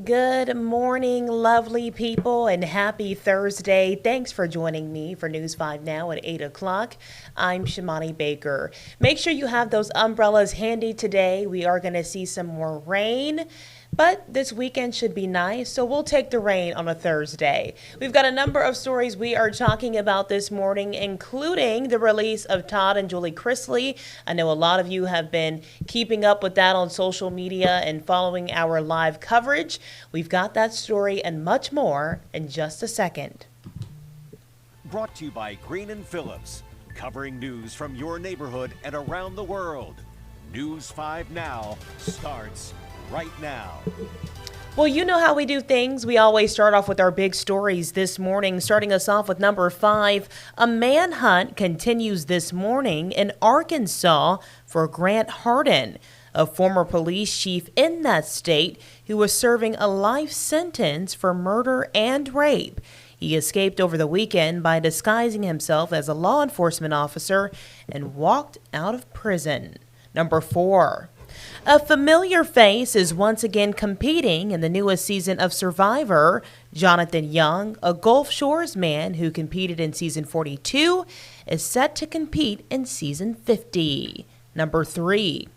Good morning, lovely people, and happy Thursday. Thanks for joining me for News 5 Now at 8 o'clock. I'm Shimani Baker. Make sure you have those umbrellas handy today. We are going to see some more rain, but this weekend should be nice, so we'll take the rain on a Thursday. We've got a number of stories we are talking about this morning, including the release of Todd and Julie Chrisley. I know a lot of you have been keeping up with that on social media and following our live coverage. We've got that story and much more in just a second. Brought to you by Green and Phillips, covering news from your neighborhood and around the world. News 5 Now starts right now. Well, you know how we do things. We always start off with our big stories this morning, starting us off with number 5. A manhunt continues this morning in Arkansas for Grant Hardin, a former police chief in that state who was serving a life sentence for murder and rape. He escaped over the weekend by disguising himself as a law enforcement officer and walked out of prison. Number 4. A familiar face is once again competing in the newest season of Survivor. Jonathan Young, a Gulf Shores man who competed in season 42, is set to compete in season 50. Number 3.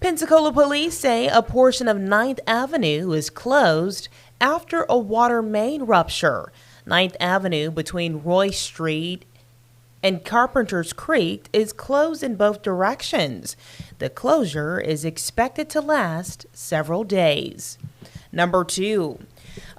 Pensacola police say a portion of 9th Avenue is closed after a water main rupture. 9th Avenue between Roy Street and Carpenter's Creek is closed in both directions. The closure is expected to last several days. Number 2.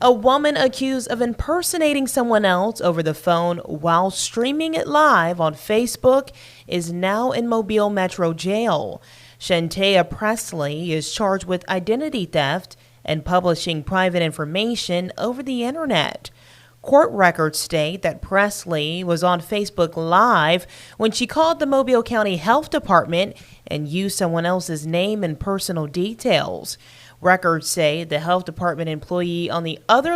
A woman accused of impersonating someone else over the phone while streaming it live on Facebook is now in Mobile Metro Jail. Shantea Presley is charged with identity theft and publishing private information over the internet. Court records state that Presley was on Facebook Live when she called the Mobile County Health Department and used someone else's name and personal details. Records say the health department employee on the other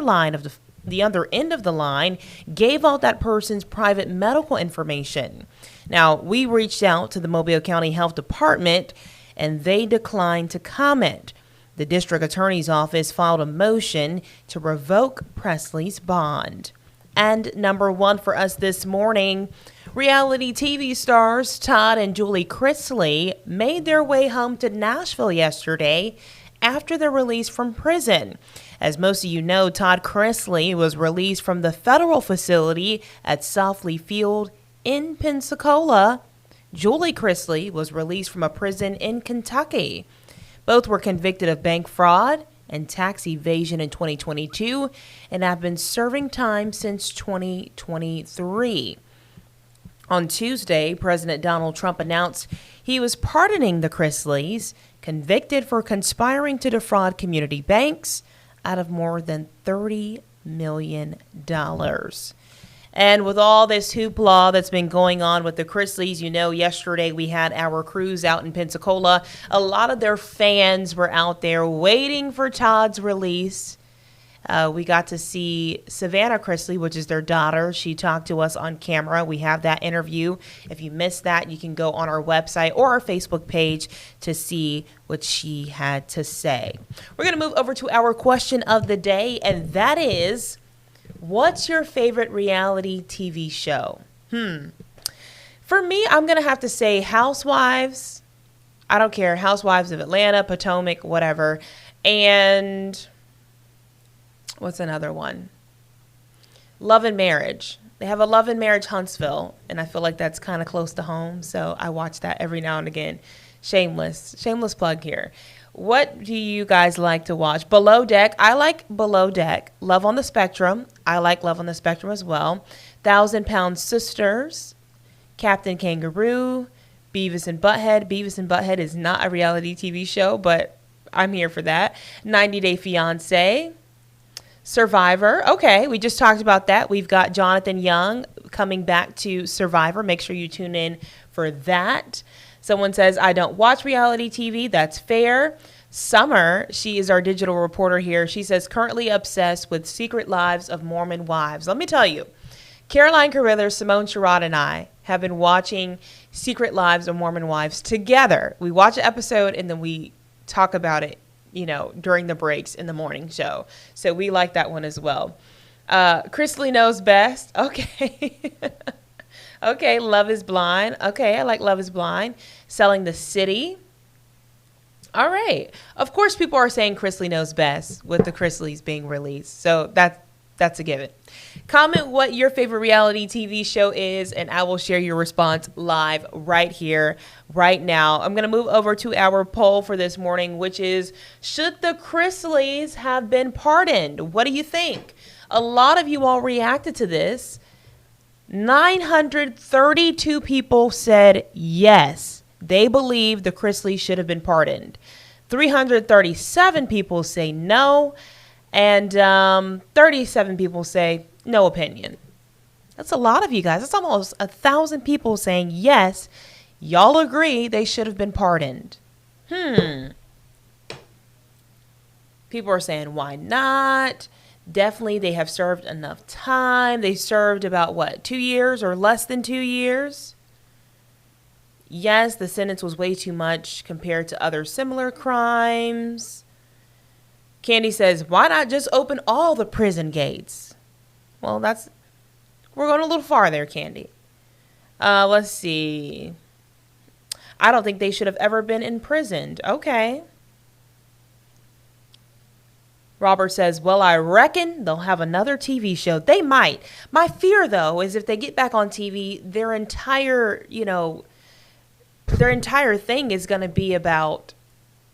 end of the line gave out that person's private medical information. Now, we reached out to the Mobile County Health Department and they declined to comment. The district attorney's office filed a motion to revoke Presley's bond. And number 1 for us this morning, reality TV stars Todd and Julie Chrisley made their way home to Nashville yesterday after their release from prison. As most of you know, Todd Chrisley was released from the federal facility at Softly Field in Pensacola. Julie Chrisley was released from a prison in Kentucky. Both were convicted of bank fraud and tax evasion in 2022 and have been serving time since 2023. On Tuesday, President Donald Trump announced he was pardoning the Chrisleys, convicted for conspiring to defraud community banks out of more than $30 million. And with all this hoopla that's been going on with the Chrisleys, you know, yesterday we had our cruise out in Pensacola. A lot of their fans were out there waiting for Todd's release. We got to see Savannah Chrisley, which is their daughter. She talked to us on camera. We have that interview. If you missed that, you can go on our website or our Facebook page to see what she had to say. We're going to move over to our question of the day, and that is, what's your favorite reality TV show? For me, I'm going to have to say Housewives. I don't care. Housewives of Atlanta, Potomac, whatever. And what's another one? Love and Marriage. They have a Love and Marriage Huntsville, and I feel like that's kind of close to home, so I watch that every now and again. Shameless plug here. What do you guys like to watch? Below Deck. I like Below Deck. Love on the Spectrum. I like Love on the Spectrum as well. 1,000-Pound Sisters. Captain Kangaroo. Beavis and Butthead. Beavis and Butthead is not a reality TV show, but I'm here for that. 90 Day Fiancé. Survivor. Okay, we just talked about that. We've got Jonathan Young coming back to Survivor. Make sure you tune in for that. Someone says, I don't watch reality TV. That's fair. Summer, she is our digital reporter here. She says, currently obsessed with Secret Lives of Mormon Wives. Let me tell you, Caroline Carruthers, Simone Sherrod, and I have been watching Secret Lives of Mormon Wives together. We watch an episode and then we talk about it, during the breaks in the morning show. So we like that one as well. Chrisley knows best. Okay. Okay. Love is Blind. Okay. I like Love is Blind. Selling the City. All right. Of course, people are saying Chrisley knows best with the Chrisleys being released. So that's a given. Comment what your favorite reality TV show is, and I will share your response live right here, right now. I'm going to move over to our poll for this morning, which is, should the Chrisleys have been pardoned? What do you think? A lot of you all reacted to this. 932 people said yes. They believe the Chrisleys should have been pardoned. 337 people say no. And 37 people say no opinion. That's a lot of you guys. That's almost 1,000 people saying yes. Y'all agree they should have been pardoned. People are saying why not? Definitely they have served enough time. They served about 2 years or less than 2 years? Yes, the sentence was way too much compared to other similar crimes. Candy says, why not just open all the prison gates? Well, we're going a little far there, Candy. Let's see. I don't think they should have ever been imprisoned. Okay. Robert says, well, I reckon they'll have another TV show. They might. My fear, though, is if they get back on TV, their entire thing is going to be about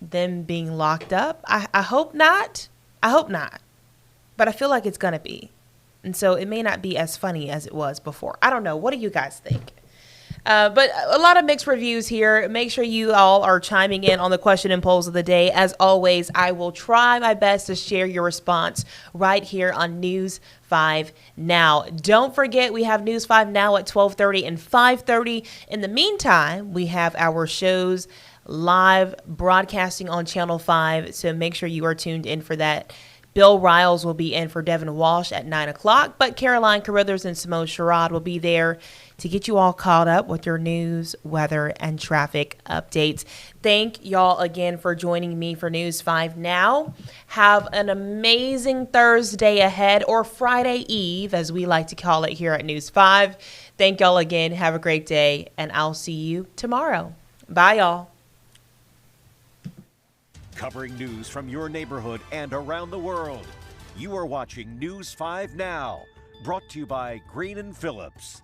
them being locked up. I hope not. I hope not. But I feel like it's going to be. And so it may not be as funny as it was before. I don't know. What do you guys think? But a lot of mixed reviews here. Make sure you all are chiming in on the question and polls of the day. As always, I will try my best to share your response right here on News 5 Now. Don't forget, we have News 5 Now at 12:30 and 5:30. In the meantime, we have our shows live broadcasting on Channel 5. So make sure you are tuned in for that. Bill Riles will be in for Devin Walsh at 9 o'clock, but Caroline Carruthers and Simone Sherrod will be there to get you all caught up with your news, weather, and traffic updates. Thank y'all again for joining me for News 5 Now. Have an amazing Thursday ahead, or Friday Eve, as we like to call it here at News 5. Thank y'all again. Have a great day, and I'll see you tomorrow. Bye, y'all. Covering news from your neighborhood and around the world. You are watching News 5 Now, brought to you by Green & Phillips.